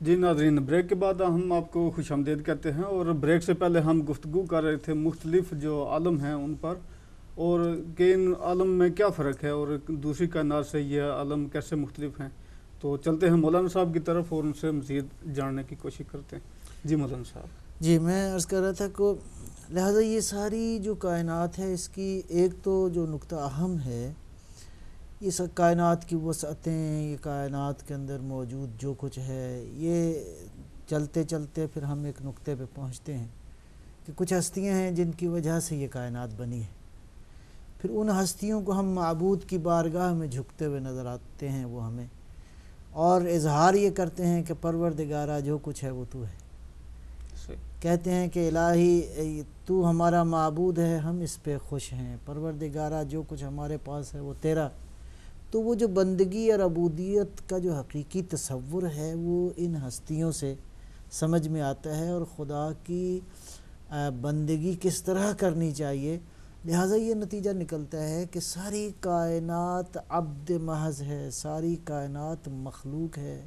جی ناظرین، بریک کے بعد ہم آپ کو خوش آمدید کہتے ہیں، اور بریک سے پہلے ہم گفتگو کر رہے تھے مختلف جو عالم ہیں ان پر، اور کہ ان عالم میں کیا فرق ہے اور دوسری کائنات سے یہ عالم کیسے مختلف ہیں۔ تو چلتے ہیں مولانا صاحب کی طرف اور ان سے مزید جاننے کی کوشش کرتے ہیں۔ جی مولانا صاحب۔ جی میں عرض کر رہا تھا کہ لہٰذا یہ ساری جو کائنات ہے، اس کی ایک تو جو نقطہ اہم ہے، یہ سب کائنات کی وسعتیں، یہ کائنات کے اندر موجود جو کچھ ہے، یہ چلتے چلتے پھر ہم ایک نقطے پہ پہنچتے ہیں کہ کچھ ہستیاں ہیں جن کی وجہ سے یہ کائنات بنی ہے۔ پھر ان ہستیوں کو ہم معبود کی بارگاہ میں جھکتے ہوئے نظر آتے ہیں، وہ ہمیں اور اظہار یہ کرتے ہیں کہ پروردگارہ جو کچھ ہے وہ تو ہے۔ کہتے ہیں کہ الہی تو ہمارا معبود ہے، ہم اس پہ خوش ہیں، پروردگارہ جو کچھ ہمارے پاس ہے وہ تیرا۔ تو وہ جو بندگی اور عبودیت کا جو حقیقی تصور ہے وہ ان ہستیوں سے سمجھ میں آتا ہے، اور خدا کی بندگی کس طرح کرنی چاہیے۔ لہٰذا یہ نتیجہ نکلتا ہے کہ ساری کائنات عبد محض ہے، ساری کائنات مخلوق ہے،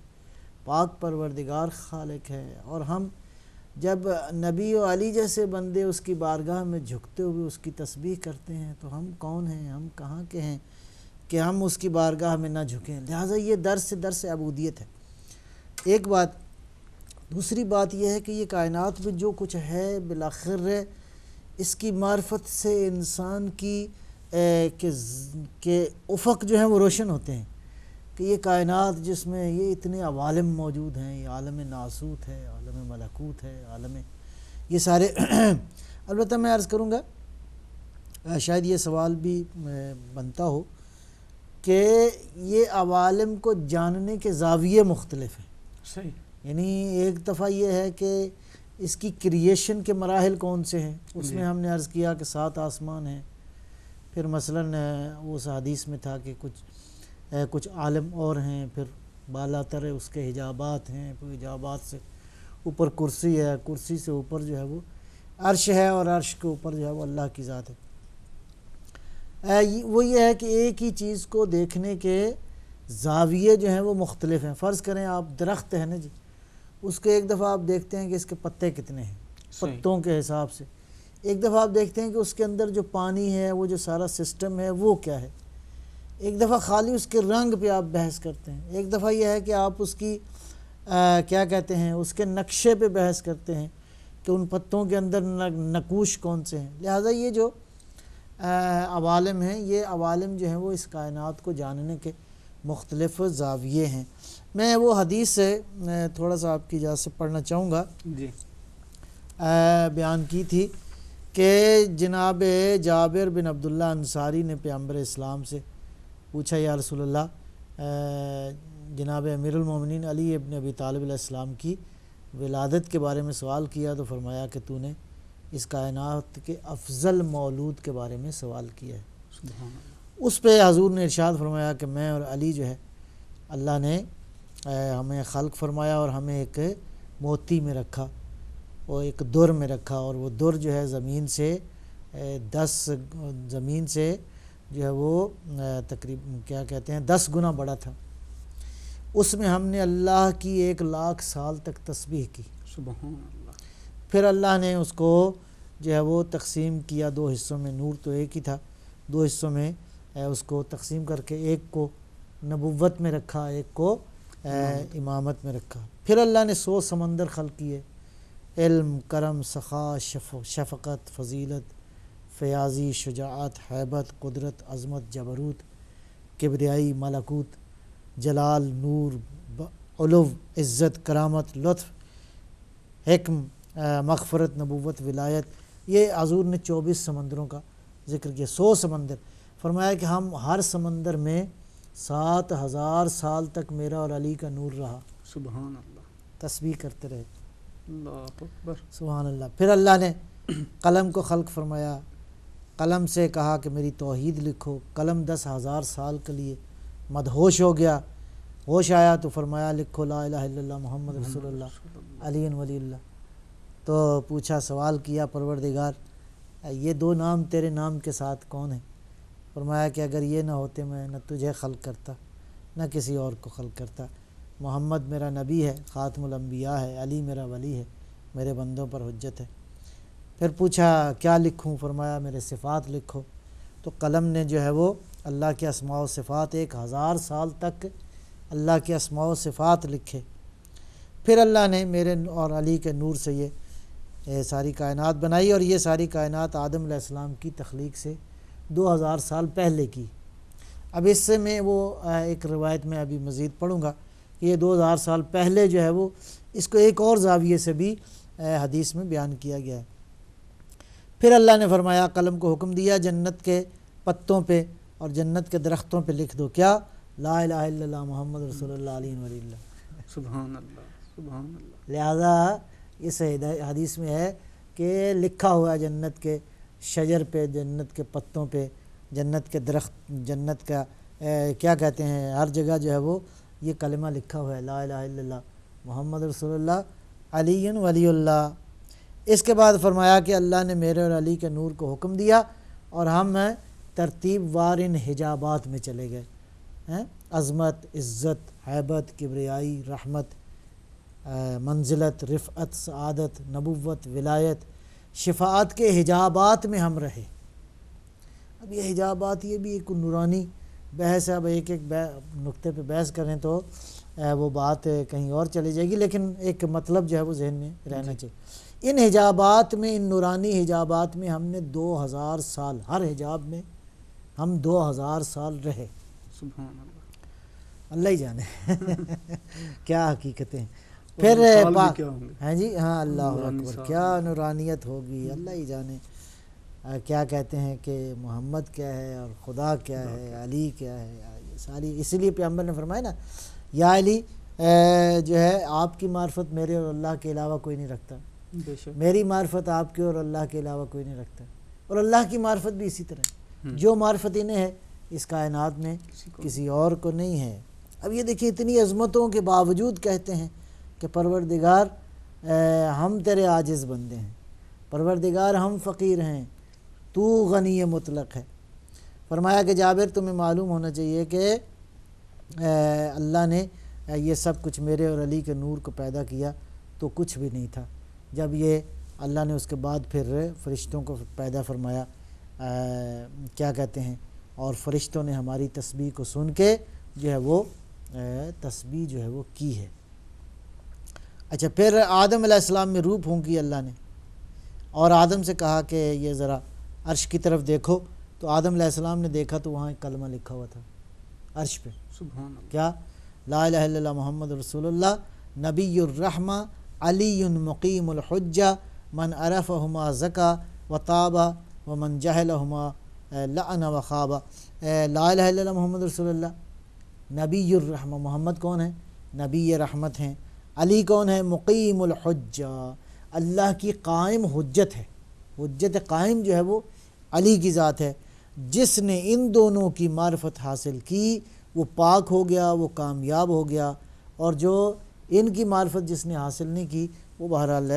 پاک پروردگار خالق ہے، اور ہم جب نبی و علی جیسے بندے اس کی بارگاہ میں جھکتے ہوئے اس کی تسبیح کرتے ہیں تو ہم کون ہیں، ہم کہاں کے ہیں کہ ہم اس کی بارگاہ میں نہ جھکیں۔ لہٰذا یہ درس عبودیت ہے، ایک بات۔ دوسری بات یہ ہے کہ یہ کائنات میں جو کچھ ہے بالآخر اس کی معرفت سے انسان کی کہ افق جو ہیں وہ روشن ہوتے ہیں، کہ یہ کائنات جس میں یہ اتنے عوالم موجود ہیں، یہ عالم ناسوت ہے، عالم ملکوت ہے، عالم یہ سارے البتہ میں عرض کروں گا، شاید یہ سوال بھی بنتا ہو کہ یہ عوالم کو جاننے کے زاویے مختلف ہیں۔ صحیح۔ یعنی ایک دفعہ یہ ہے کہ اس کی کریشن کے مراحل کون سے ہیں، اس میں ہم نے عرض کیا کہ 7 آسمان ہیں، پھر مثلاً اس حدیث میں تھا کہ کچھ عالم اور ہیں، پھر بالا تر اس کے حجابات ہیں، پھر حجابات سے اوپر کرسی ہے، کرسی سے اوپر جو ہے وہ عرش ہے، اور عرش کے اوپر جو ہے وہ اللہ کی ذات ہے۔ وہ یہ ہے کہ ایک ہی چیز کو دیکھنے کے زاویے جو ہیں وہ مختلف ہیں۔ فرض کریں آپ درخت ہے نا جی، اس کو ایک دفعہ آپ دیکھتے ہیں کہ اس کے پتے کتنے ہیں پتوں کے حساب سے، ایک دفعہ آپ دیکھتے ہیں کہ اس کے اندر جو پانی ہے، وہ جو سارا سسٹم ہے وہ کیا ہے، ایک دفعہ خالی اس کے رنگ پہ آپ بحث کرتے ہیں، ایک دفعہ یہ ہے کہ آپ اس کی کیا کہتے ہیں اس کے نقشے پہ بحث کرتے ہیں کہ ان پتوں کے اندر نقوش کون سے ہیں۔ لہٰذا یہ جو عوالم ہیں، یہ عوالم جو ہیں وہ اس کائنات کو جاننے کے مختلف زاویے ہیں۔ میں وہ حدیث سے تھوڑا سا آپ کی اجازت سے پڑھنا چاہوں گا۔ جی۔ بیان کی تھی کہ جناب جابر بن عبداللہ انصاری نے پیغمبر اسلام سے پوچھا، یا رسول اللہ، جناب امیر المومنین علی ابن ابی طالب علیہ السلام کی ولادت کے بارے میں سوال کیا، تو فرمایا کہ تو نے اس کائنات کے افضل مولود کے بارے میں سوال کیا ہے۔ سبحان اللہ۔ اس پہ حضور نے ارشاد فرمایا کہ میں اور علی جو ہے اللہ نے ہمیں خلق فرمایا اور ہمیں ایک موتی میں رکھا، وہ ایک در میں رکھا، اور وہ در جو ہے زمین سے جو ہے وہ تقریباً کیا کہتے ہیں 10 گنا بڑا تھا۔ اس میں ہم نے اللہ کی 1,00,000 سال تک تسبیح کی۔ سبحان اللہ۔ پھر اللہ نے اس کو جو ہے وہ تقسیم کیا 2 حصوں میں، نور تو ایک ہی تھا، 2 حصوں میں اس کو تقسیم کر کے ایک کو نبوت میں رکھا، ایک کو امامت میں رکھا۔ پھر اللہ نے 100 سمندر خلق کیے، علم، کرم، سخا، شفقت، فضیلت، فیاضی، شجاعت، حیبت، قدرت، عظمت، جبروت، کبریائی، ملکوت، جلال، نور، علو، عزت، کرامت، لطف، حکم، مغفرت، نبوت، ولایت۔ یہ حضور نے 24 سمندروں کا ذکر کیا، 100 سمندر۔ فرمایا کہ ہم ہر سمندر میں 7,000 سال تک میرا اور علی کا نور رہا، سبحان اللہ، تسبیح کرتے رہے، اللہ اکبر، سبحان اللہ۔ پھر اللہ نے قلم کو خلق فرمایا، قلم سے کہا کہ میری توحید لکھو، قلم 10,000 سال کے لیے مدہوش ہو گیا، ہوش آیا تو فرمایا لکھو لا الہ الا اللہ محمد رسول اللہ علی ولی اللہ۔ تو پوچھا، سوال کیا، پروردگار یہ 2 نام تیرے نام کے ساتھ کون ہیں؟ فرمایا کہ اگر یہ نہ ہوتے میں نہ تجھے خلق کرتا نہ کسی اور کو خلق کرتا۔ محمد میرا نبی ہے، خاتم الانبیاء ہے، علی میرا ولی ہے، میرے بندوں پر حجت ہے۔ پھر پوچھا کیا لکھوں؟ فرمایا میرے صفات لکھو۔ تو قلم نے جو ہے وہ اللہ کے اسماء و صفات 1000 سال تک اللہ کے اسماء و صفات لکھے۔ پھر اللہ نے میرے اور علی کے نور سے یہ ساری کائنات بنائی، اور یہ ساری کائنات آدم علیہ السلام کی تخلیق سے 2000 سال پہلے کی۔ اب اس سے میں وہ ایک روایت میں ابھی مزید پڑھوں گا کہ یہ 2000 سال پہلے جو ہے وہ اس کو ایک اور زاویے سے بھی حدیث میں بیان کیا گیا ہے۔ پھر اللہ نے فرمایا، قلم کو حکم دیا جنت کے پتوں پہ اور جنت کے درختوں پہ لکھ دو، کیا؟ لا الہ الا اللہ محمد رسول اللہ علیہ ولی اللہ۔ سبحان اللہ، سبحان اللہ۔ لہذا اس حدیث میں ہے کہ لکھا ہوا ہے جنت کے شجر پہ، جنت کے پتوں پہ، جنت کے درخت، جنت کا کیا کہتے ہیں، ہر جگہ جو ہے وہ یہ کلمہ لکھا ہوا ہے، لا الہ الا اللہ محمد رسول اللہ علی ولی اللہ۔ اس کے بعد فرمایا کہ اللہ نے میرے اور علی کے نور کو حکم دیا اور ہم ترتیب وار ان حجابات میں چلے گئے، عظمت، عزت، ہیبت، کبریائی، رحمت، منزلت، رفعت، سعادت، نبوت، ولایت، شفاعت کے حجابات میں ہم رہے۔ اب یہ حجابات یہ بھی ایک نورانی بحث ہے، اب ایک نقطے پہ بحث کریں تو وہ بات کہیں اور چلی جائے گی، لیکن ایک مطلب جو ہے وہ ذہن میں رہنا چاہیے۔ ان حجابات میں، ان نورانی حجابات میں ہم نے 2000 سال، ہر حجاب میں ہم 2000 سال رہے۔ سبحان اللہ، اللہ ہی جانے کیا حقیقتیں۔ پھر سال بھی کیا ہوں گے؟ ہاں جی، ہاں، اللہ نورانی اکبر، سال۔ کیا نورانیت ہوگی، اللہ ہی جانے۔ کیا کہتے ہیں کہ محمد کیا ہے اور خدا کیا ہے، علی کیا ہے، یہ ساری، اسی لیے پیغمبر نے فرمایا نا، یا علی جو ہے آپ کی معرفت میرے اور اللہ کے علاوہ کوئی نہیں رکھتا، بے شک۔ میری معرفت آپ کے اور اللہ کے علاوہ کوئی نہیں رکھتا، اور اللہ کی معرفت بھی اسی طرح، جو معرفت انہیں ہے اس کائنات میں کسی اور کو نہیں ہے۔ اب یہ دیکھیں اتنی عظمتوں کے باوجود کہتے ہیں کہ پروردگار ہم تیرے عاجز بندے ہیں، پروردگار ہم فقیر ہیں، تو غنی مطلق ہے۔ فرمایا کہ جابر تمہیں معلوم ہونا چاہیے کہ اللہ نے یہ سب کچھ میرے اور علی کے نور کو پیدا کیا تو کچھ بھی نہیں تھا، جب یہ اللہ نے اس کے بعد پھر فرشتوں کو پیدا فرمایا، کیا کہتے ہیں، اور فرشتوں نے ہماری تسبیح کو سن کے جو ہے وہ تسبیح جو ہے وہ کی ہے۔ اچھا، پھر آدم علیہ السلام میں روح پھونکی اللہ نے، اور آدم سے کہا کہ یہ ذرا عرش کی طرف دیکھو، تو آدم علیہ السلام نے دیکھا تو وہاں ایک کلمہ لکھا ہوا تھا عرش پہ، سبحان اللہ، کیا؟ لا الہ الا اللہ محمد رسول اللہ نبی الرحمہ علی مقیم الحجہ من عرفہما زکا و طابہ ومن جہلہما لعن و خوابہ۔ لا الہ الا اللہ محمد رسول اللہ، نبی الرحمہ، محمد کون ہے؟ نبی رحمت ہیں، علی کون ہے؟ مقیم الحجہ، اللہ کی قائم حجت ہے، حجت قائم جو ہے وہ علی کی ذات ہے۔ جس نے ان دونوں کی معرفت حاصل کی وہ پاک ہو گیا، وہ کامیاب ہو گیا، اور جو ان کی معرفت جس نے حاصل نہیں کی وہ بہرحال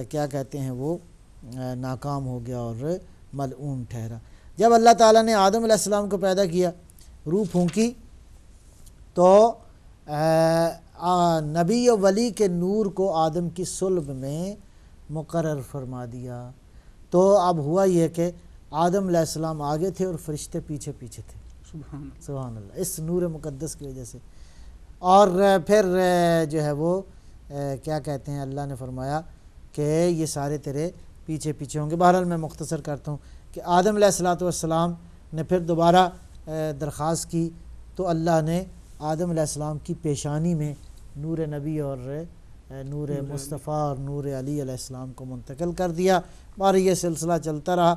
کیا کہتے ہیں وہ ناکام ہو گیا اور ملعون ٹھہرا۔ جب اللہ تعالیٰ نے آدم علیہ السلام کو پیدا کیا، روح پھونکی، تو نبی و ولی کے نور کو آدم کی صلب میں مقرر فرما دیا۔ تو اب ہوا یہ کہ آدم علیہ السلام آگے تھے اور فرشتے پیچھے پیچھے تھے، سبحان اللہ، سبحان اللہ، اس نور مقدس کی وجہ سے۔ اور پھر جو ہے وہ کیا کہتے ہیں، اللہ نے فرمایا کہ یہ سارے تیرے پیچھے پیچھے ہوں گے۔ بہرحال میں مختصر کرتا ہوں کہ آدم علیہ السلام نے پھر دوبارہ درخواست کی تو اللہ نے آدم علیہ السلام کی پیشانی میں نور نبی اور نور مصطفیٰ اور نور علی علیہ السلام کو منتقل کر دیا، اور یہ سلسلہ چلتا رہا۔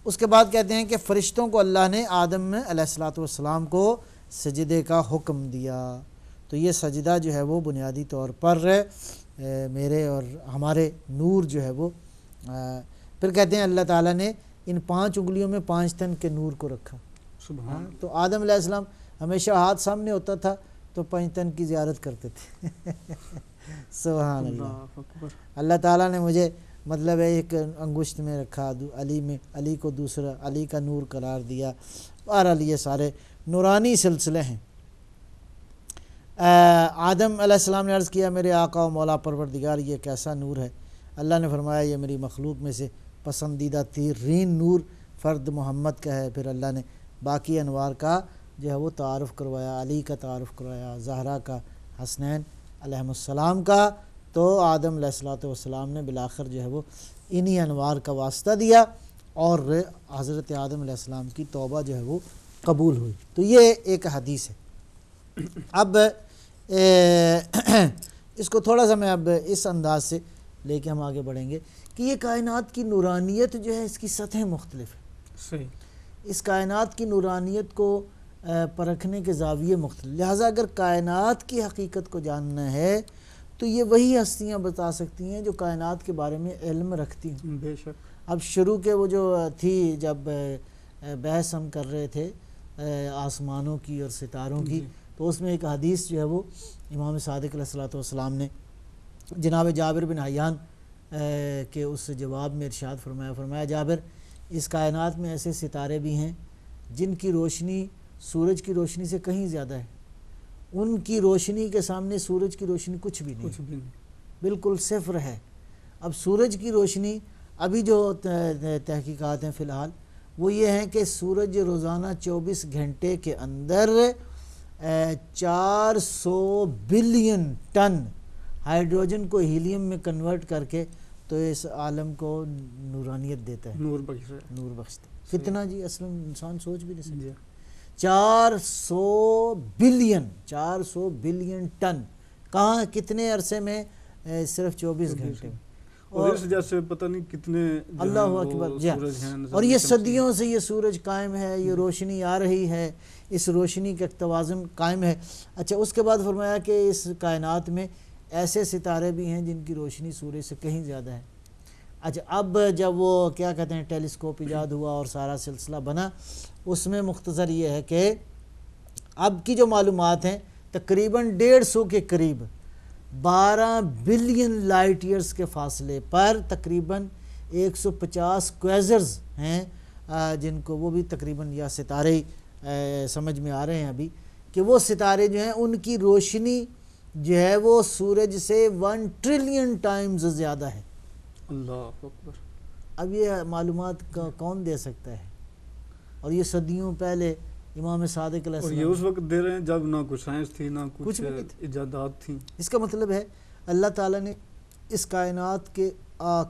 اس کے بعد کہتے ہیں کہ فرشتوں کو اللہ نے آدم علیہ السلام کو سجدے کا حکم دیا، تو یہ سجدہ جو ہے وہ بنیادی طور پر میرے اور ہمارے نور جو ہے وہ پھر کہتے ہیں اللہ تعالیٰ نے ان 5 انگلیوں میں 5 تن کے نور کو رکھا۔ سبحان اللہ، تو آدم علیہ السلام ہمیشہ ہاتھ سامنے ہوتا تھا تو 5 تن کی زیارت کرتے تھے سبحان اللہ۔ اللہ اکبر، اللہ تعالیٰ نے مجھے مطلب ایک انگشت میں رکھا، علی کو دوسرا، علی کا نور قرار دیا۔ بہرحال یہ سارے نورانی سلسلے ہیں۔ آدم علیہ السلام نے عرض کیا میرے آقا و مولا پروردگار یہ کیسا نور ہے؟ اللہ نے فرمایا یہ میری مخلوق میں سے پسندیدہ ترین نور فرد محمد کا ہے۔ پھر اللہ نے باقی انوار کا جو ہے وہ تعارف کروایا، علی کا تعارف کروایا، زہرا کا، حسنین علیہ السلام کا۔ تو آدم علیہ السلام نے بالآخر جو ہے وہ انہی انوار کا واسطہ دیا اور حضرت آدم علیہ السلام کی توبہ جو ہے وہ قبول ہوئی۔ تو یہ ایک حدیث ہے۔ اب اس کو تھوڑا سا میں اب اس انداز سے لے کے ہم آگے بڑھیں گے کہ یہ کائنات کی نورانیت جو ہے اس کی سطحیں مختلف ہیں۔ صحیح۔ اس کائنات کی نورانیت کو پرکھنے کے زاویے مختلف، لہٰذا اگر کائنات کی حقیقت کو جاننا ہے تو یہ وہی ہستیاں بتا سکتی ہیں جو کائنات کے بارے میں علم رکھتی ہیں۔ بے شک۔ اب شروع کے وہ جو تھی جب بحث ہم کر رہے تھے آسمانوں کی اور ستاروں کی، تو اس میں ایک حدیث جو ہے وہ امام صادق علیہ السلام نے جناب جابر بن حیان کے اس جواب میں ارشاد فرمایا جابر اس کائنات میں ایسے ستارے بھی ہیں جن کی روشنی سورج کی روشنی سے کہیں زیادہ ہے، ان کی روشنی کے سامنے سورج کی روشنی کچھ بھی نہیں، بالکل صفر ہے۔ اب سورج کی روشنی ابھی جو تحقیقات ہیں فی الحال وہ یہ ہیں کہ سورج روزانہ 24 گھنٹے کے اندر 400 بلین ٹن ہائیڈروجن کو ہیلیم میں کنورٹ کر کے تو اس عالم کو نورانیت دیتا ہے، نور بخشتا ہے۔ کتنا جی اصلا انسان سوچ بھی نہیں سکتا۔ 400 بلین ٹن کہاں کتنے عرصے میں؟ صرف 24 گھنٹے میں۔ اور اس جیسے پتہ نہیں کتنے اللہ اکبر جی، اور یہ صدیوں سے یہ سورج قائم ہے، یہ روشنی آ رہی ہے، اس روشنی کا توازن قائم ہے۔ اچھا اس کے بعد فرمایا کہ اس کائنات میں ایسے ستارے بھی ہیں جن کی روشنی سورج سے کہیں زیادہ ہے۔ اچھا اب جب وہ کیا کہتے ہیں ٹیلیسکوپ ایجاد ہوا اور سارا سلسلہ بنا، اس میں مختصر یہ ہے کہ اب کی جو معلومات ہیں تقریباً 150 کے قریب 12 بلین لائٹ ایئرز کے فاصلے پر تقریباً 150 کویزرز ہیں جن کو وہ بھی تقریباً یا ستارے سمجھ میں آ رہے ہیں ابھی کہ وہ ستارے جو ہیں ان کی روشنی جو ہے وہ سورج سے 1 ٹریلین ٹائمز زیادہ ہے۔ اللہ اکبر۔ اب یہ معلومات کون دے سکتا ہے؟ اور یہ صدیوں پہلے امام صادق علیہ السلام، اور یہ اس وقت دے رہے ہیں جب نہ کچھ سائنس تھی نہ کچھ ایجادات تھیں۔ اس کا مطلب ہے اللہ تعالیٰ نے اس کائنات کے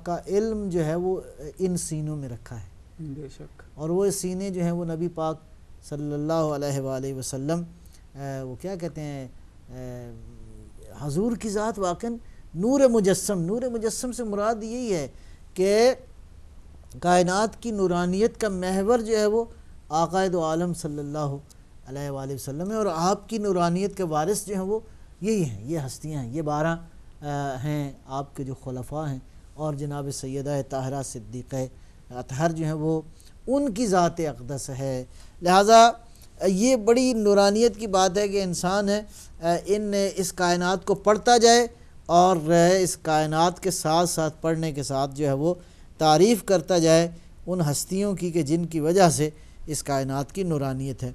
کا علم جو ہے وہ ان سینوں میں رکھا ہے۔ بے شک۔ اور وہ سینے جو ہیں وہ نبی پاک صلی اللہ علیہ وآلہ وسلم وہ کیا کہتے ہیں حضور کی ذات واقعاً نور مجسم سے مراد یہی ہے کہ کائنات کی نورانیت کا محور جو ہے وہ آقا دو عالم صلی اللہ علیہ وآلہ وسلم ہے، اور آپ کی نورانیت کے وارث جو ہیں وہ یہی ہیں، یہ ہستیاں ہیں، یہ 12 ہیں آپ کے جو خلفاء ہیں، اور جناب سیدہ طاہرہ صدیقہ اطہر جو ہیں وہ ان کی ذات اقدس ہے۔ لہٰذا یہ بڑی نورانیت کی بات ہے کہ انسان ہے اس کائنات کو پڑھتا جائے اور اس کائنات کے ساتھ ساتھ پڑھنے کے ساتھ جو ہے وہ تعریف کرتا جائے ان ہستیوں کی کہ جن کی وجہ سے اس کائنات کی نورانیت ہے۔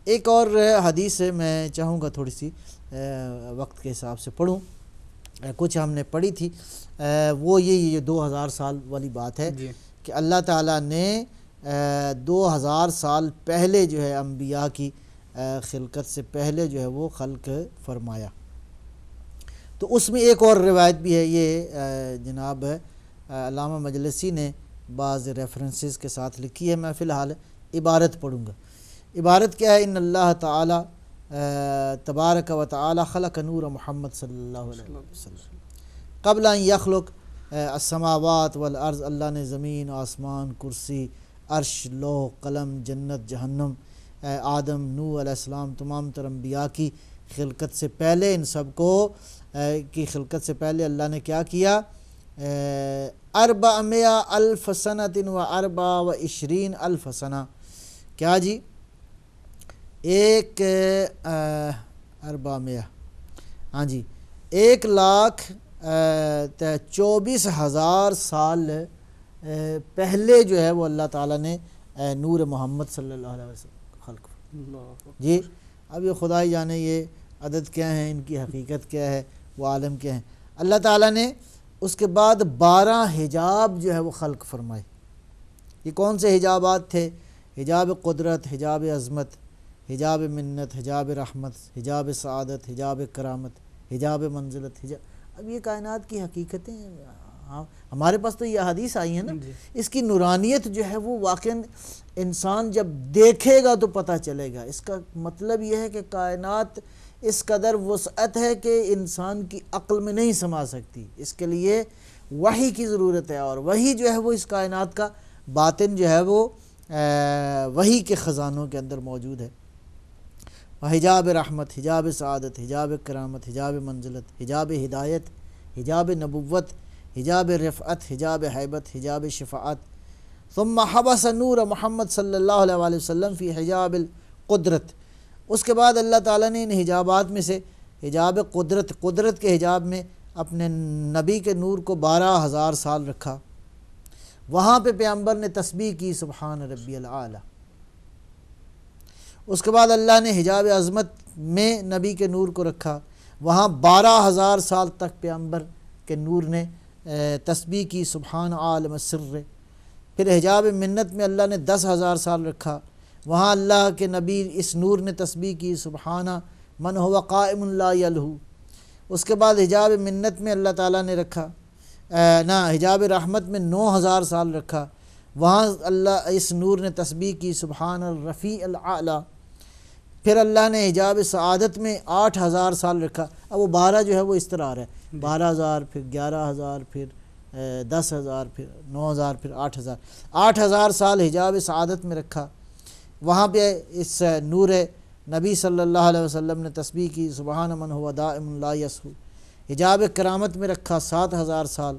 ایک اور حدیث ہے میں چاہوں گا تھوڑی سی وقت کے حساب سے پڑھوں، کچھ ہم نے پڑھی تھی، وہ یہ 2000 سال والی بات ہے کہ اللہ تعالیٰ نے 2000 سال پہلے جو ہے انبیاء کی خلقت سے پہلے جو ہے وہ خلق فرمایا۔ تو اس میں ایک اور روایت بھی ہے، یہ جناب علامہ مجلسی نے بعض ریفرنسز کے ساتھ لکھی ہے، میں فی الحال عبارت پڑھوں گا۔ عبارت کیا ہے؟ ان اللہ تعالی تبارک و تعالی خلق نور محمد صلی اللہ علیہ وسلم قبل ان یخلق السماوات والارض، اللہ نے زمین، آسمان، کرسی، عرش، لوح، قلم، جنت، جہنم، آدم، نوح علیہ السلام، تمام تر انبیاء کی خلقت سے پہلے، ان سب کو کی خلقت سے پہلے اللہ نے کیا کیا؟ 400,000 سنۃ و 24,000 سنہ، کیا جی؟ 400,000 ہاں جی 1,24,000 سال پہلے جو ہے وہ اللہ تعالیٰ نے نور محمد صلی اللہ علیہ وسلم خلق جی۔ اب یہ خدائی جانے یہ عدد کیا ہیں، ان کی حقیقت کیا ہے، وہ عالم کیا ہیں۔ اللہ تعالیٰ نے اس کے بعد 12 حجاب جو ہے وہ خلق فرمائے۔ یہ کون سے حجابات تھے؟ حجاب قدرت، حجاب عظمت، حجاب منت، حجاب رحمت، حجاب سعادت، حجاب کرامت، حجاب منزلت، اب یہ کائنات کی حقیقتیں ہمارے پاس تو یہ احادیث آئی ہیں نا، اس کی نورانیت جو ہے وہ واقعاً انسان جب دیکھے گا تو پتہ چلے گا۔ اس کا مطلب یہ ہے کہ کائنات اس قدر وسعت ہے کہ انسان کی عقل میں نہیں سما سکتی، اس کے لیے وحی کی ضرورت ہے، اور وحی جو ہے وہ اس کائنات کا باطن جو ہے وہ وحی کے خزانوں کے اندر موجود ہے۔ حجاب رحمت، حجاب سعادت، حجاب کرامت، حجاب منزلت، حجاب ہدایت، حجاب نبوت، حجاب رفعت، حجاب حیبت، حجاب شفاعت۔ ثم حبس نور محمد صلی اللہ علیہ وآلہ وسلم فی حجاب القدرت۔ اس کے بعد اللہ تعالیٰ نے ان حجابات میں سے حجاب قدرت کے حجاب میں اپنے نبی کے نور کو 12,000 سال رکھا۔ وہاں پہ پیغمبر نے تسبیح کی سبحان ربی العالی۔ اس کے بعد اللہ نے حجاب عظمت میں نبی کے نور کو رکھا، وہاں 12,000 سال تک پیغمبر کے نور نے تسبیح کی سبحان عالم السر۔ پھر حجاب منت میں اللہ نے 10,000 سال رکھا، وہاں اللہ کے نبی اس نور نے تسبیح کی سبحان من هو قائم لا یلہو۔ اس کے بعد حجاب منت میں اللہ تعالیٰ نے رکھا حجاب رحمت میں 9,000 سال رکھا، وہاں اللہ اس نور نے تسبیح کی سبحان الرفیع الاعلی۔ پھر اللہ نے حجاب سعادت میں 8,000 سال رکھا۔ اب وہ 12 جو ہے وہ اس طرح آ رہا ہے، 12,000 پھر 11,000 پھر 10,000 پھر 9,000 پھر 8,000 سال حجاب سعادت میں رکھا، وہاں پہ اس نور نبی صلی اللہ علیہ وسلم نے تسبیح کی سبحان من هو دائم لا یسہو۔ حجاب کرامت میں رکھا 7,000 سال،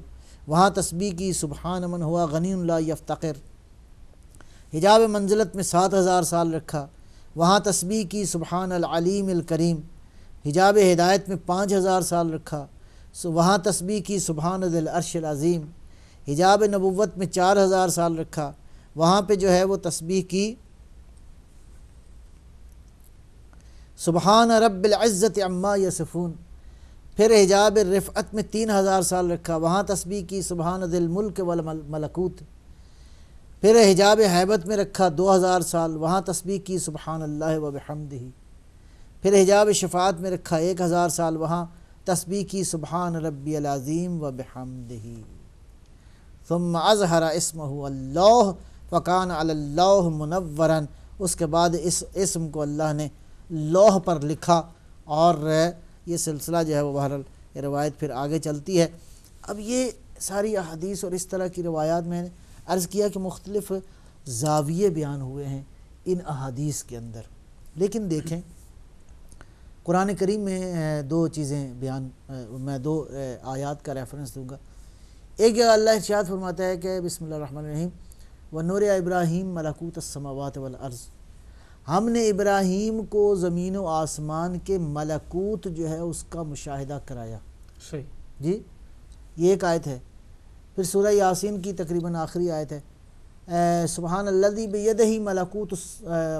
وہاں تسبیح کی سبحان من هو غنی لا یفتقر۔ حجاب منزلت میں 7,000 سال رکھا، وہاں تسبیح کی سبحان العلیم الکریم۔ حجاب ہدایت میں 5,000 سال رکھا، وہاں تسبیح کی سبحان ذی العرش العظیم۔ حجاب نبوت میں 4,000 سال رکھا، وہاں پہ جو ہے وہ تسبیح کی سبحان رب العزت عما یصفون۔ پھر حجاب رفعت میں 3,000 سال رکھا، وہاں تسبیح کی سبحان ذی الملک والملکوت۔ پھر حجاب حیبت میں رکھا 2,000 سال، وہاں تسبیح کی سبحان اللہ وبحمدہ۔ پھر حجاب شفاعت میں رکھا 1,000 سال، وہاں تسبیح کی سبحان ربی العظیم وبحمدہ۔ ثم اظہر اسمہ اللہ فکان علی اللہ منورا۔ اس کے بعد اس اسم کو اللہ نے لوح پر لکھا، اور یہ سلسلہ جو ہے وہ بہرحال یہ روایت پھر آگے چلتی ہے۔ اب یہ ساری احادیث اور اس طرح کی روایات میں نے عرض کیا کہ مختلف زاویے بیان ہوئے ہیں ان احادیث کے اندر، لیکن دیکھیں قرآن کریم میں 2 چیزیں میں 2 آیات کا ریفرنس دوں گا۔ ایک جگہ اللہ ارشاد فرماتا ہے کہ بسم اللہ الرحمن الرحیم وَنُورِ ابراہیم ملکوت السماوات والارض۔ ہم نے ابراہیم کو زمین و آسمان کے ملکوت جو ہے اس کا مشاہدہ کرایا۔ صحیح جی، یہ ایک آیت ہے۔ پھر سورہ یاسین کی تقریباً آخری آیت ہے سبحان الذی بیدہ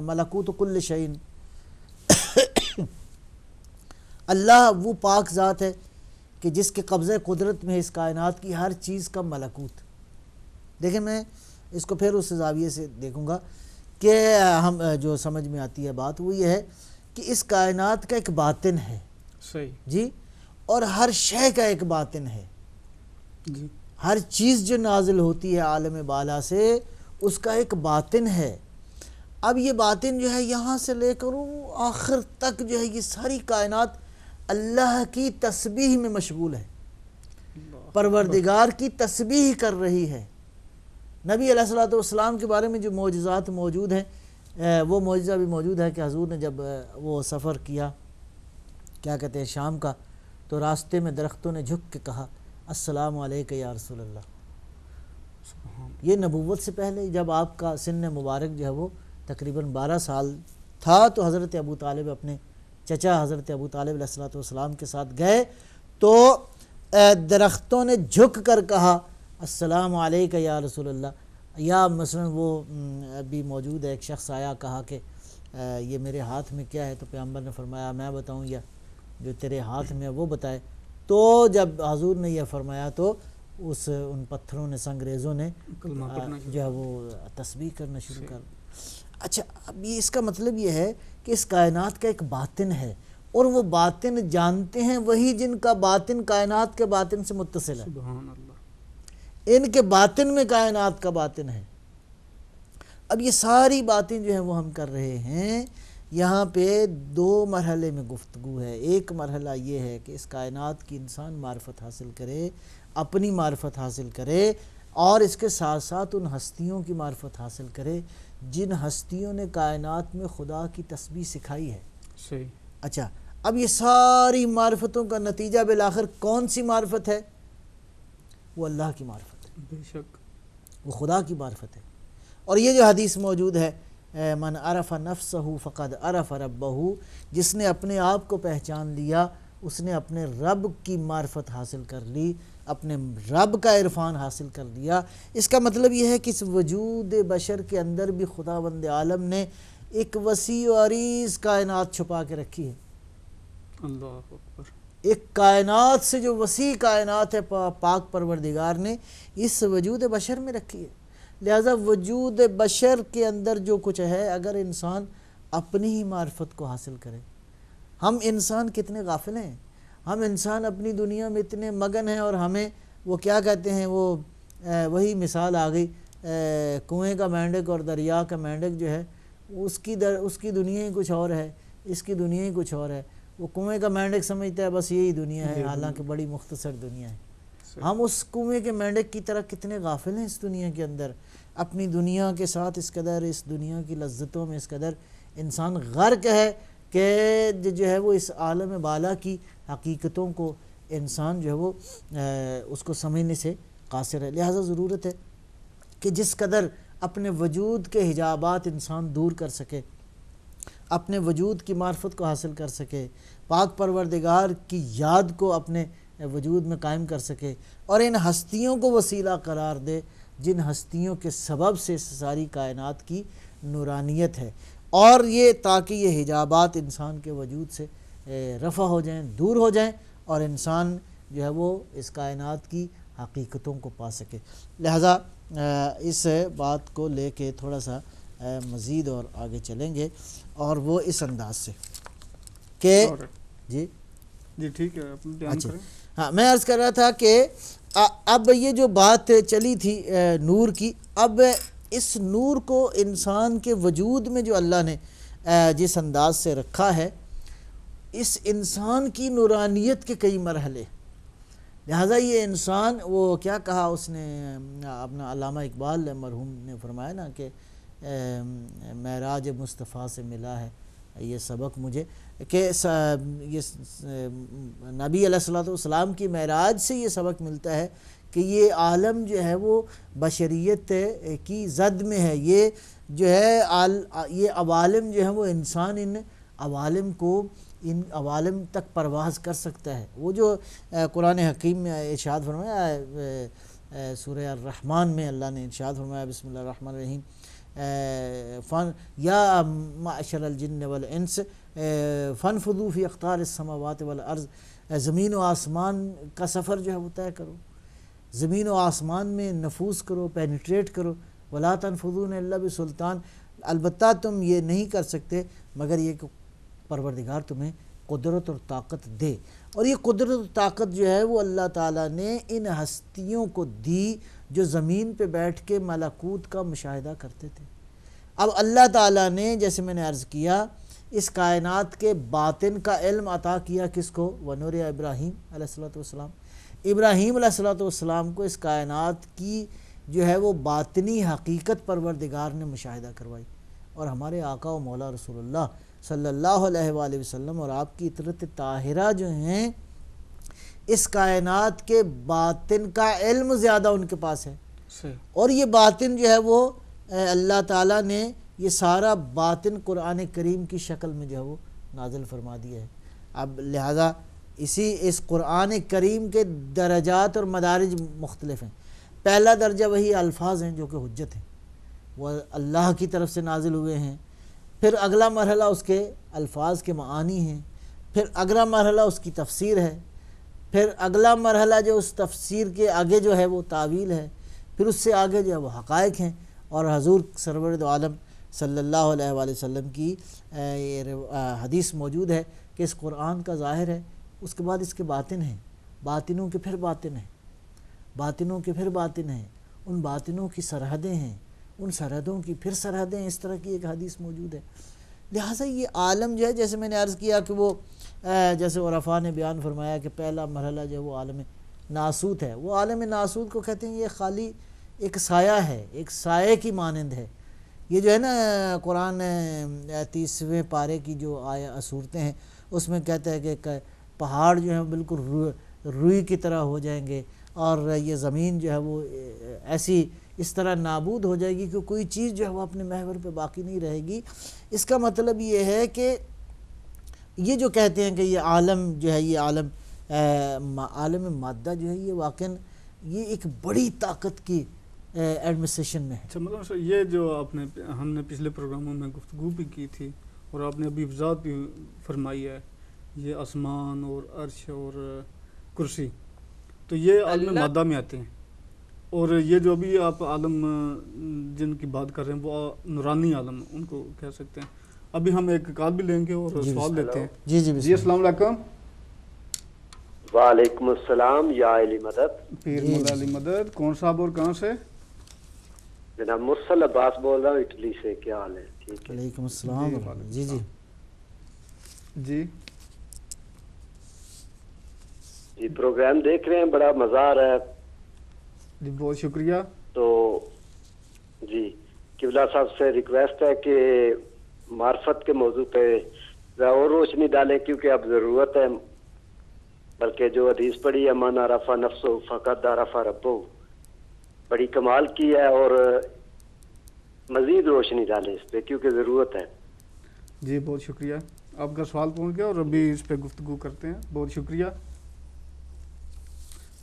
ملکوت کل شیء۔ اللہ وہ پاک ذات ہے کہ جس کے قبضہ قدرت میں اس کائنات کی ہر چیز کا ملکوت۔ دیکھیں میں اس کو پھر اس زاویے سے دیکھوں گا کہ ہم جو سمجھ میں آتی ہے بات وہ یہ ہے کہ اس کائنات کا ایک باطن ہے، صحیح جی، اور ہر شے کا ایک باطن ہے، جی، ہر چیز جو نازل ہوتی ہے عالم بالا سے اس کا ایک باطن ہے۔ اب یہ باطن جو ہے یہاں سے لے کر آخر تک جو ہے یہ ساری کائنات اللہ کی تسبیح میں مشغول ہے، پروردگار کی تسبیح کر رہی ہے۔ نبی علیہ الصلوۃ والسلام کے بارے میں جو معجزات موجود ہیں وہ معجزہ بھی موجود ہے کہ حضور نے جب وہ سفر کیا کیا کہتے ہیں شام کا، تو راستے میں درختوں نے جھک کے کہا السلام علیکہ یا رسول اللہ۔ یہ نبوت سے پہلے جب آپ کا سن مبارک جو ہے وہ تقریباً 12 سال تھا تو حضرت ابو طالب اپنے چچا حضرت ابو طالب علیہ الصلوۃ والسلام کے ساتھ گئے تو درختوں نے جھک کر کہا السلام علیکہ یا رسول اللہ۔ یا مثلا وہ ابھی موجود ہے، ایک شخص آیا کہا کہ یہ میرے ہاتھ میں کیا ہے، تو پیغمبر نے فرمایا میں بتاؤں یا جو تیرے ہاتھ میں ہے وہ بتائے۔ تو جب حضور نے یہ فرمایا تو ان پتھروں نے، سنگریزوں نے کلمہ پڑھنا جو ہے وہ تسبیح کرنا شروع کر۔ اچھا، اب یہ اس کا مطلب یہ ہے کہ اس کائنات کا ایک باطن ہے، اور وہ باطن جانتے ہیں وہی جن کا باطن کائنات کے باطن سے متصل ہے۔ سبحان اللہ۔ ان کے باطن میں کائنات کا باطن ہے۔ اب یہ ساری باتیں جو ہیں وہ ہم کر رہے ہیں، یہاں پہ دو مرحلے میں گفتگو ہے۔ ایک مرحلہ یہ ہے کہ اس کائنات کی انسان معرفت حاصل کرے، اپنی معرفت حاصل کرے، اور اس کے ساتھ ساتھ ان ہستیوں کی معرفت حاصل کرے جن ہستیوں نے کائنات میں خدا کی تسبیح سکھائی ہے۔ صحیح۔ اچھا، اب یہ ساری معرفتوں کا نتیجہ بالآخر کون سی معرفت ہے؟ وہ اللہ کی معرفت ہے، بے شک، وہ خدا کی معرفت ہے۔ اور یہ جو حدیث موجود ہے، من عرف نفسہ فقد عرف ربہ، جس نے اپنے آپ کو پہچان لیا اس نے اپنے رب کی معرفت حاصل کر لی، اپنے رب کا عرفان حاصل کر لیا۔ اس کا مطلب یہ ہے کہ اس وجود بشر کے اندر بھی خداوند عالم نے ایک وسیع و عریض کائنات چھپا کے رکھی ہے۔ اللہ اکبر۔ ایک کائنات سے جو وسیع کائنات ہے پاک پروردگار نے اس وجود بشر میں رکھی ہے۔ لہذا وجود بشر کے اندر جو کچھ ہے، اگر انسان اپنی ہی معرفت کو حاصل کرے۔ ہم انسان کتنے غافل ہیں، ہم انسان اپنی دنیا میں اتنے مگن ہیں، اور ہمیں وہ کیا کہتے ہیں، وہ وہی مثال آ گئی، کنویں کا مینڈک اور دریا کا مینڈک جو ہے اس کی دنیا ہی کچھ اور ہے، اس کی دنیا ہی کچھ اور ہے۔ وہ کنویں کا مینڈک سمجھتا ہے بس یہی دنیا ہے، حالانکہ بڑی مختصر دنیا ہے۔ ہم اس کنویں کے مینڈک کی طرح کتنے غافل ہیں اس دنیا کے اندر، اپنی دنیا کے ساتھ اس قدر، اس دنیا کی لذتوں میں اس قدر انسان غرق ہے کہ جو ہے وہ اس عالم بالا کی حقیقتوں کو انسان جو ہے وہ اس کو سمجھنے سے قاصر ہے۔ لہذا ضرورت ہے کہ جس قدر اپنے وجود کے حجابات انسان دور کر سکے، اپنے وجود کی معرفت کو حاصل کر سکے، پاک پروردگار کی یاد کو اپنے وجود میں قائم کر سکے، اور ان ہستیوں کو وسیلہ قرار دے جن ہستیوں کے سبب سے ساری کائنات کی نورانیت ہے، اور یہ تاکہ یہ حجابات انسان کے وجود سے رفع ہو جائیں، دور ہو جائیں، اور انسان جو ہے وہ اس کائنات کی حقیقتوں کو پا سکے۔ لہذا اس بات کو لے کے تھوڑا سا مزید اور آگے چلیں گے، اور وہ اس انداز سے کہ جی ٹھیک ہے، آپ بیان اچھا، کریں۔ ہاں، میں عرض کر رہا تھا کہ اب یہ جو بات چلی تھی نور کی، اب اس نور کو انسان کے وجود میں جو اللہ نے جس انداز سے رکھا ہے، اس انسان کی نورانیت کے کئی مرحلے، لہٰذا یہ انسان، وہ کیا کہا اس نے اپنا علامہ اقبال مرحوم نے فرمایا نا کہ معراج مصطفیٰ سے ملا ہے یہ سبق مجھے، کہ یہ نبی علیہ الصلوۃ والسلام کی معراج سے یہ سبق ملتا ہے کہ یہ عالم جو ہے وہ بشریت کی زد میں ہے، یہ جو ہے یہ عوالم جو ہے وہ انسان ان عوالم تک پرواز کر سکتا ہے۔ وہ جو قرآن حکیم میں ارشاد فرمایا، سورہ الرحمن میں اللہ نے ارشاد فرمایا، بسم اللہ الرحمن الرحیم، یا معشر الجن والانس فانفذوا فی اقطار السماوات والارض، زمین و آسمان کا سفر جو ہے وہ طے کرو، زمین و آسمان میں نفوذ کرو، پینیٹریٹ کرو، ولا تنفذون الا بسلطان، البتہ تم یہ نہیں کر سکتے مگر یہ کہ پروردگار تمہیں قدرت اور طاقت دے۔ اور یہ قدرت اور طاقت جو ہے وہ اللہ تعالیٰ نے ان ہستیوں کو دی جو زمین پہ بیٹھ کے ملکوت کا مشاہدہ کرتے تھے۔ اب اللہ تعالیٰ نے، جیسے میں نے عرض کیا، اس کائنات کے باطن کا علم عطا کیا کس کو؟ ونور ابراہیم علیہ الصلوۃ والسلام۔ ابراہیم علیہ الصلوۃ والسلام کو اس کائنات کی جو ہے وہ باطنی حقیقت پروردگار نے مشاہدہ کروائی، اور ہمارے آقا و مولا رسول اللہ صلی اللہ علیہ وآلہ وسلم اور آپ کی اطرت طاہرہ جو ہیں، اس کائنات کے باطن کا علم زیادہ ان کے پاس ہے، اور یہ باطن جو ہے وہ اللہ تعالیٰ نے یہ سارا باطن قرآن کریم کی شکل میں جو ہے وہ نازل فرما دیا ہے۔ اب لہذا اس قرآن کریم کے درجات اور مدارج مختلف ہیں۔ پہلا درجہ وہی الفاظ ہیں جو کہ حجت ہیں، وہ اللہ کی طرف سے نازل ہوئے ہیں۔ پھر اگلا مرحلہ اس کے الفاظ کے معانی ہیں، پھر اگلا مرحلہ اس کی تفسیر ہے، پھر اگلا مرحلہ جو اس تفسیر کے آگے جو ہے وہ تعویل ہے، پھر اس سے آگے جو ہے وہ حقائق ہیں، اور حضور سرور دو عالم صلی اللہ علیہ وآلہ وسلم کی حدیث موجود ہے کہ اس قرآن کا ظاہر ہے، اس کے بعد اس کے باطن ہیں، باطنوں کے پھر باطن ہیں، باطنوں کے پھر باطن ہیں، ان باطنوں کی سرحدیں ہیں، ان سرحدوں کی پھر سرحدیں، اس طرح کی ایک حدیث موجود ہے۔ لہٰذا یہ عالم جو ہے، جیسے میں نے عرض کیا کہ وہ جیسے عرفاء نے بیان فرمایا کہ پہلا مرحلہ جو ہے وہ عالم ناسوت ہے، وہ عالم ناسوت کو کہتے ہیں یہ خالی ایک سایہ ہے، ایک سائے کی مانند ہے۔ یہ جو ہے نا قرآن 30ویں پارے کی جو صورتیں ہیں اس میں کہتا ہے کہ پہاڑ جو ہیں بالکل روئی کی طرح ہو جائیں گے، اور یہ زمین جو ہے وہ ایسی اس طرح نابود ہو جائے گی کہ کوئی چیز جو ہے وہ اپنے محور پہ باقی نہیں رہے گی۔ اس کا مطلب یہ ہے کہ یہ جو کہتے ہیں کہ یہ عالم جو ہے، یہ عالم مادہ جو ہے، یہ واقعاً یہ ایک بڑی طاقت کی ایڈمنسٹریشن میں ہے۔ اچھا مولانا صاحب، یہ جو ہم نے پچھلے پروگراموں میں گفتگو بھی کی تھی اور آپ نے ابھی وضاحت بھی فرمائی ہے، یہ آسمان اور عرش اور کرسی، تو یہ عالم مادہ میں آتے ہیں، اور یہ جو ابھی آپ عالم جن کی بات کر رہے ہیں وہ نورانی عالم ان کو کہہ سکتے ہیں۔ ابھی ہم ایک کال بھی لیں گے اور سوال لیتے ہیں۔ جی السلام علیکم۔ وعلیکم السلام، یا علی مدد۔ پیر مولا علی مدد، کون صاحب اور کہاں سے؟ جناب مرسل عباس بول رہا ہوں اٹلی سے، کیا حال ہے؟ ٹھیک ہے، علیکم السلام۔ جی جی جی جی پروگرام دیکھ رہے ہیں، بڑا مزہ آ رہا ہے جی، بہت شکریہ۔ تو جی قبلہ صاحب سے ریکویسٹ ہے کہ معرفت کے موضوع پہ اور روشنی ڈالیں، کیونکہ اب ضرورت ہے، بلکہ جو حدیث پڑھی ہے من عرف نفسہ فقد عرف ربہ، بڑی کمال کی ہے، اور مزید روشنی ڈالیں اس پہ کیونکہ ضرورت ہے۔ جی بہت شکریہ، آپ کا سوال پہنچ گیا اور ابھی اس پہ گفتگو کرتے ہیں۔ بہت شکریہ۔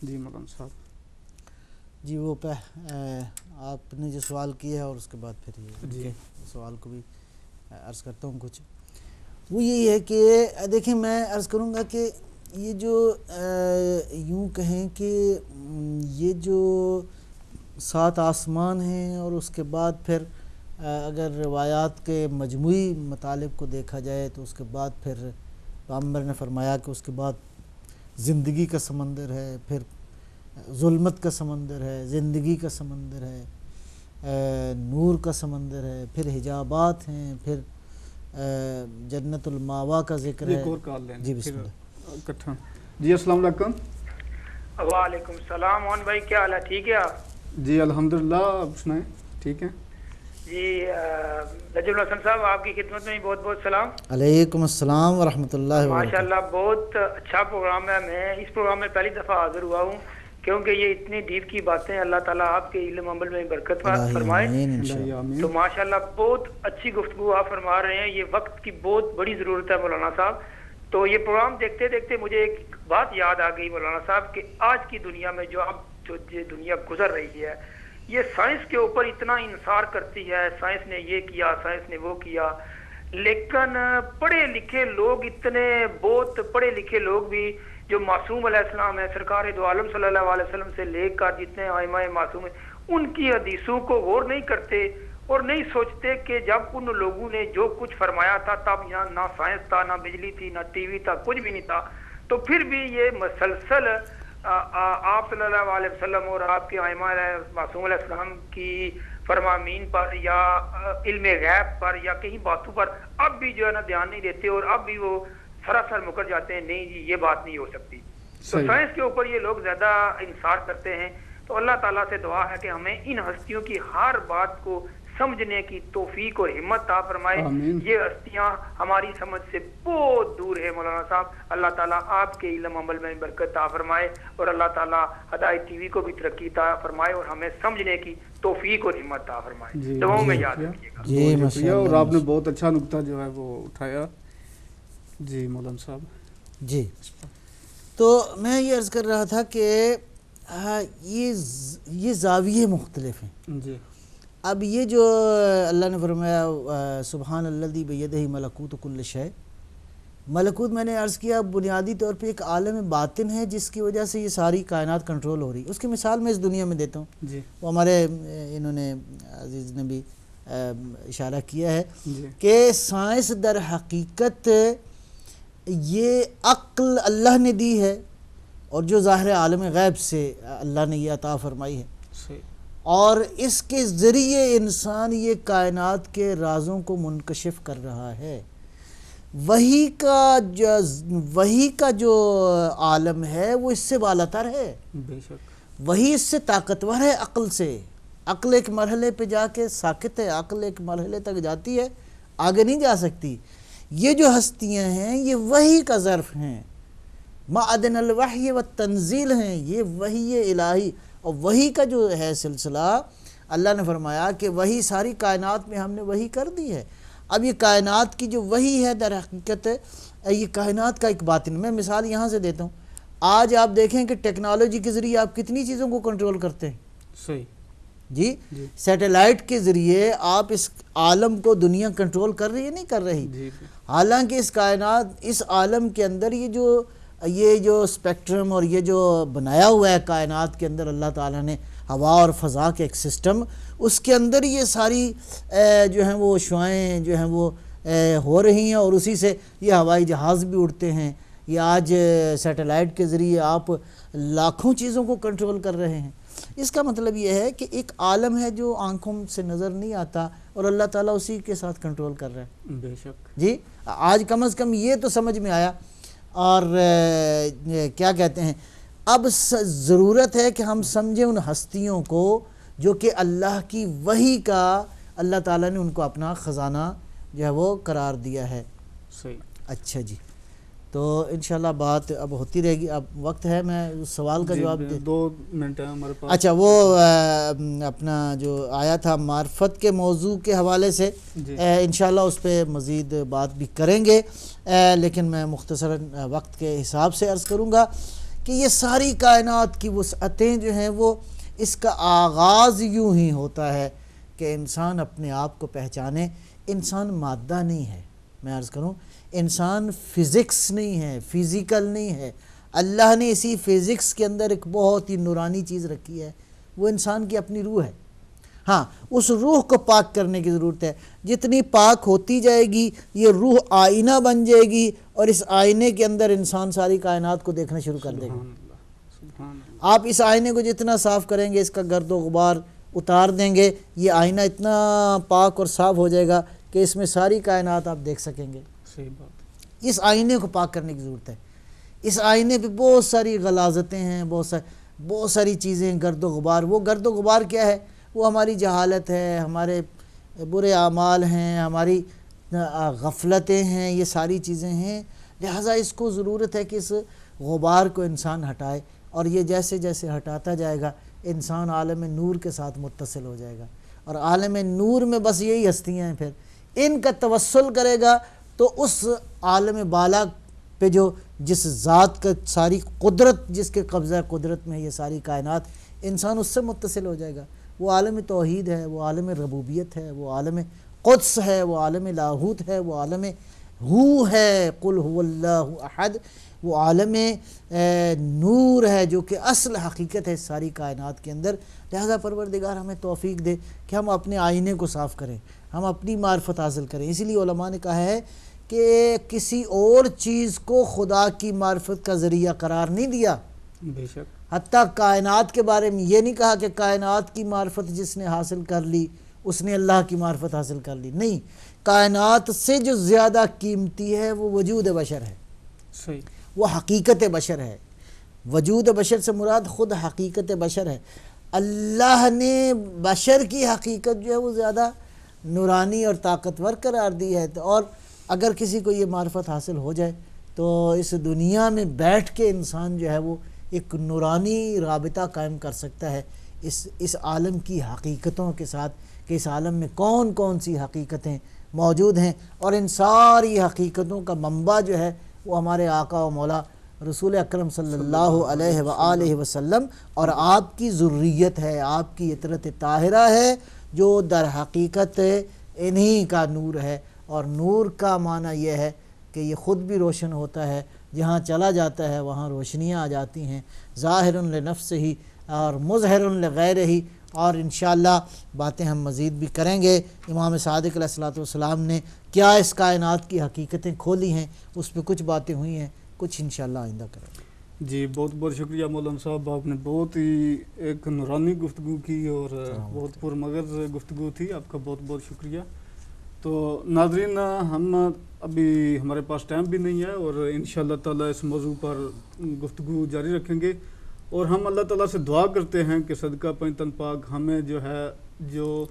جی مولانا صاحب جی، وہ آپ نے جو سوال کیا ہے اور اس کے بعد پھر یہ سوال کو بھی عرض کرتا ہوں کچھ، وہ یہی ہے کہ دیکھیں میں عرض کروں گا کہ یہ جو یوں کہیں کہ یہ جو 7 آسمان ہیں، اور اس کے بعد پھر اگر روایات کے مجموعی مطالب کو دیکھا جائے تو اس کے بعد پھر پیغمبر نے فرمایا کہ اس کے بعد زندگی کا سمندر ہے، پھر ظلمت کا سمندر ہے، زندگی کا سمندر ہے، نور کا سمندر ہے، پھر حجابات ہیں، پھر جنت الماوا کا ذکر ہے۔ ایک اور کال لیں جی بسم اللہ۔ اکٹھا۔ جی السلام علیکم۔ وعلیکم السلام۔ مون بھائی کیا حال ہے؟ ٹھیک ہے آپ؟ جی الحمدللہ، آپ سنائیں؟ ٹھیک ہے جی نجم الحسن صاحب، آپ کی خدمت میں بہت بہت سلام۔ علیکم السلام ورحمۃ اللہ وبرکاتہ۔ ماشاءاللہ بہت اچھا پروگرام ہے، میں اس پروگرام میں پہلی دفعہ حاضر ہوا ہوں، کیونکہ یہ اتنی ڈیپ کی باتیں، اللہ تعالیٰ آپ کے علم عمل میں برکت فرمائے۔ تو ماشاءاللہ بہت اچھی گفتگو آپ فرما رہے ہیں، یہ وقت کی بہت بڑی ضرورت ہے مولانا صاحب۔ تو یہ پروگرام دیکھتے دیکھتے مجھے ایک بات یاد آ گئی مولانا صاحب، کہ آج کی دنیا میں جو دنیا گزر رہی ہے، یہ سائنس کے اوپر اتنا انحصار کرتی ہے، سائنس نے یہ کیا، سائنس نے وہ کیا، لیکن پڑھے لکھے لوگ، اتنے بہت پڑھے لکھے لوگ بھی جو معصوم علیہ السلام ہے، سرکار دو عالم صلی اللہ علیہ وسلم سے لے کر جتنے ائمہ معصوم ہیں، ان کی حدیثوں کو غور نہیں کرتے اور نہیں سوچتے کہ جب ان لوگوں نے جو کچھ فرمایا تھا تب یہاں نہ سائنس تھا، نہ بجلی تھی، نہ ٹی وی تھا، کچھ بھی نہیں تھا، تو پھر بھی یہ مسلسل آپ صلی اللہ علیہ وسلم اور آپ کے ائمہ معصوم علیہ السلام کی فرمامین پر یا علم غیب پر یا کہیں باتوں پر اب بھی جو ہے نا دھیان نہیں دیتے، اور اب بھی وہ سراسر مکر جاتے ہیں، نہیں جی یہ بات نہیں ہو سکتی۔ تو سائنس کے اوپر یہ لوگ زیادہ انحصار کرتے ہیں۔ تو اللہ تعالیٰ سے دعا ہے کہ ہمیں ان ہستیوں کی ہر بات کو سمجھنے کی توفیق اور ہمت عطا فرمائے۔ یہ ہستیاں ہماری سمجھ سے بہت دور ہے مولانا صاحب، اللہ تعالیٰ آپ کے علم عمل میں برکت عطا فرمائے، اور اللہ تعالیٰ ہدایت ٹی وی کو بھی ترقی عطا فرمائے اور ہمیں سمجھنے کی توفیق اور ہمت عطا فرمائے۔ دعاؤں میں یاد رکھیے گا۔ جی شکریہ، اور آپ نے بہت اچھا نقطہ جو ہے وہ اٹھایا۔ جی مولانا صاحب جی، تو میں یہ عرض کر رہا تھا کہ یہ زاویے مختلف ہیں۔ جی اب یہ جو اللہ نے فرمایا سبحان الذی بیدہ ملکوت کل شیء، ملکوت میں نے عرض کیا بنیادی طور پہ ایک عالم باطن ہے جس کی وجہ سے یہ ساری کائنات کنٹرول ہو رہی ہے. اس کی مثال میں اس دنیا میں دیتا ہوں جی. وہ ہمارے انہوں نے عزیز نے بھی اشارہ کیا ہے جی. کہ سائنس در حقیقت یہ عقل اللہ نے دی ہے اور جو ظاہر عالم غیب سے اللہ نے یہ عطا فرمائی ہے, صحیح. اور اس کے ذریعے انسان یہ کائنات کے رازوں کو منکشف کر رہا ہے. وحی کا جو عالم ہے وہ اس سے بالا تر ہے, بے شک. وہی اس سے طاقتور ہے عقل سے. عقل ایک مرحلے پہ جا کے ساکت ہے, عقل ایک مرحلے تک جاتی ہے, آگے نہیں جا سکتی. یہ جو ہستیاں ہیں یہ وحی کا ظرف ہیں, معدن الوحی والتنزیل ہیں, یہ وحی الہی. اور وحی کا جو ہے سلسلہ اللہ نے فرمایا کہ وحی ساری کائنات میں ہم نے وحی کر دی ہے. اب یہ کائنات کی جو وحی ہے در حقیقت یہ کائنات کا ایک باطن. میں مثال یہاں سے دیتا ہوں. آج آپ دیکھیں کہ ٹیکنالوجی کے ذریعے آپ کتنی چیزوں کو کنٹرول کرتے ہیں. صحیح. جی, سیٹلائٹ کے ذریعے آپ اس عالم کو دنیا کنٹرول کر رہی ہے نہیں کر رہی. جی. حالانکہ اس کائنات اس عالم کے اندر یہ جو اسپیکٹرم اور یہ جو بنایا ہوا ہے کائنات کے اندر اللہ تعالیٰ نے ہوا اور فضا کے ایک سسٹم, اس کے اندر یہ ساری جو ہیں وہ شعائیں جو ہیں وہ ہو رہی ہیں اور اسی سے یہ ہوائی جہاز بھی اڑتے ہیں. یہ آج سیٹلائٹ کے ذریعے آپ لاکھوں چیزوں کو کنٹرول کر رہے ہیں. اس کا مطلب یہ ہے کہ ایک عالم ہے جو آنکھوں سے نظر نہیں آتا اور اللہ تعالیٰ اسی کے ساتھ کنٹرول کر رہا ہے. بے شک. جی, آج کم از کم یہ تو سمجھ میں آیا. اور کیا کہتے ہیں, اب ضرورت ہے کہ ہم سمجھیں ان ہستیوں کو جو کہ اللہ کی وحی کا اللہ تعالیٰ نے ان کو اپنا خزانہ جو ہے وہ قرار دیا ہے. صحیح. اچھا جی, تو انشاءاللہ بات اب ہوتی رہے گی. اب وقت ہے میں اس سوال کا جواب دے. 2 منٹ ہیں ہمارے پاس. اچھا, وہ اپنا جو آیا تھا معرفت کے موضوع کے حوالے سے انشاءاللہ اس پہ مزید بات بھی کریں گے, لیکن میں مختصراً وقت کے حساب سے عرض کروں گا کہ یہ ساری کائنات کی وسعتیں جو ہیں وہ اس کا آغاز یوں ہی ہوتا ہے کہ انسان اپنے آپ کو پہچانے. انسان مادہ نہیں ہے, میں عرض کروں انسان فزکس نہیں ہے, فزیکل نہیں ہے. اللہ نے اسی فزکس کے اندر ایک بہت ہی نورانی چیز رکھی ہے, وہ انسان کی اپنی روح ہے. ہاں, اس روح کو پاک کرنے کی ضرورت ہے. جتنی پاک ہوتی جائے گی یہ روح آئینہ بن جائے گی اور اس آئینے کے اندر انسان ساری کائنات کو دیکھنا شروع کر دے گا. آپ اس آئینے کو جتنا صاف کریں گے, اس کا گرد و غبار اتار دیں گے, یہ آئینہ اتنا پاک اور صاف ہو جائے گا کہ اس میں ساری کائنات آپ دیکھ سکیں گے. صحیح بات. اس آئینے کو پاک کرنے کی ضرورت ہے. اس آئینے پہ بہت ساری غلاظتیں ہیں, بہت ساری چیزیں, گرد و غبار. وہ گرد و غبار کیا ہے؟ وہ ہماری جہالت ہے, ہمارے برے اعمال ہیں, ہماری غفلتیں ہیں, یہ ساری چیزیں ہیں. لہٰذا اس کو ضرورت ہے کہ اس غبار کو انسان ہٹائے, اور یہ جیسے جیسے ہٹاتا جائے گا انسان عالم نور کے ساتھ متصل ہو جائے گا. اور عالم نور میں بس یہی ہستیاں ہیں, پھر ان کا توسل کرے گا تو اس عالم بالا پہ جس ذات کا ساری قدرت, جس کے قبضہ قدرت میں یہ ساری کائنات, انسان اس سے متصل ہو جائے گا. وہ عالم توحید ہے, وہ عالم ربوبیت ہے, وہ عالم قدس ہے, وہ عالم لاہوت ہے, وہ عالم ہو ہے, قل هو اللہ احد, وہ عالم نور ہے جو کہ اصل حقیقت ہے ساری کائنات کے اندر. لہذا پروردگار ہمیں توفیق دے کہ ہم اپنے آئینے کو صاف کریں, ہم اپنی معرفت حاصل کریں. اسی لیے علماء نے کہا ہے کہ کسی اور چیز کو خدا کی معرفت کا ذریعہ قرار نہیں دیا. بے شک. حتیٰ کائنات کے بارے میں یہ نہیں کہا کہ کائنات کی معرفت جس نے حاصل کر لی اس نے اللہ کی معرفت حاصل کر لی. نہیں, کائنات سے جو زیادہ قیمتی ہے وہ وجود بشر ہے. صحیح. وہ حقیقت بشر ہے. وجود بشر سے مراد خود حقیقت بشر ہے. اللہ نے بشر کی حقیقت جو ہے وہ زیادہ نورانی اور طاقتور قرار دی ہے. اور اگر کسی کو یہ معرفت حاصل ہو جائے تو اس دنیا میں بیٹھ کے انسان جو ہے وہ ایک نورانی رابطہ قائم کر سکتا ہے اس عالم کی حقیقتوں کے ساتھ, کہ اس عالم میں کون کون سی حقیقتیں موجود ہیں. اور ان ساری حقیقتوں کا منبع جو ہے وہ ہمارے آقا و مولا رسول اکرم صلی اللہ علیہ وآلہ وسلم اور آپ کی ذریت ہے, آپ کی عطرت طاہرہ ہے, جو در حقیقت انہی کا نور ہے. اور نور کا معنی یہ ہے کہ یہ خود بھی روشن ہوتا ہے، جہاں چلا جاتا ہے وہاں روشنیاں آ جاتی ہیں، ظاہر لنفسہ اور مظہر لغیرہ. اور انشاءاللہ باتیں ہم مزید بھی کریں گے. امام صادق علیہ الصلوۃ والسلام نے کیا اس کائنات کی حقیقتیں کھولی ہیں، اس پہ کچھ باتیں ہوئی ہیں، کچھ انشاءاللہ آئندہ کریں گے. جی بہت بہت شکریہ مولانا صاحب، آپ نے بہت ہی ایک نورانی گفتگو کی اور بہت پرمغز گفتگو تھی، آپ کا بہت بہت شکریہ. تو ناظرین، ہم ابھی ہمارے پاس ٹائم بھی نہیں ہے اور انشاءاللہ تعالیٰ اس موضوع پر گفتگو جاری رکھیں گے، اور ہم اللہ تعالیٰ سے دعا کرتے ہیں کہ صدقہ پنجتن پاک ہمیں جو ہے، جو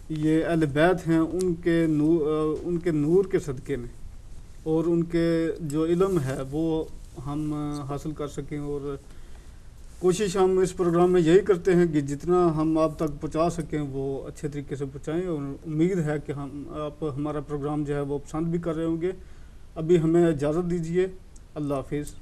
یہ اہل بیت ہیں ان کے نور کے صدقے میں اور ان کے جو علم ہے وہ ہم حاصل کر سکیں. اور کوشش ہم اس پروگرام میں یہی کرتے ہیں کہ جتنا ہم آپ تک پہنچا سکیں وہ اچھے طریقے سے پہنچائیں، اور امید ہے کہ آپ ہمارا پروگرام جو ہے وہ پسند بھی کر رہے ہوں گے. ابھی ہمیں اجازت دیجیے، اللہ حافظ.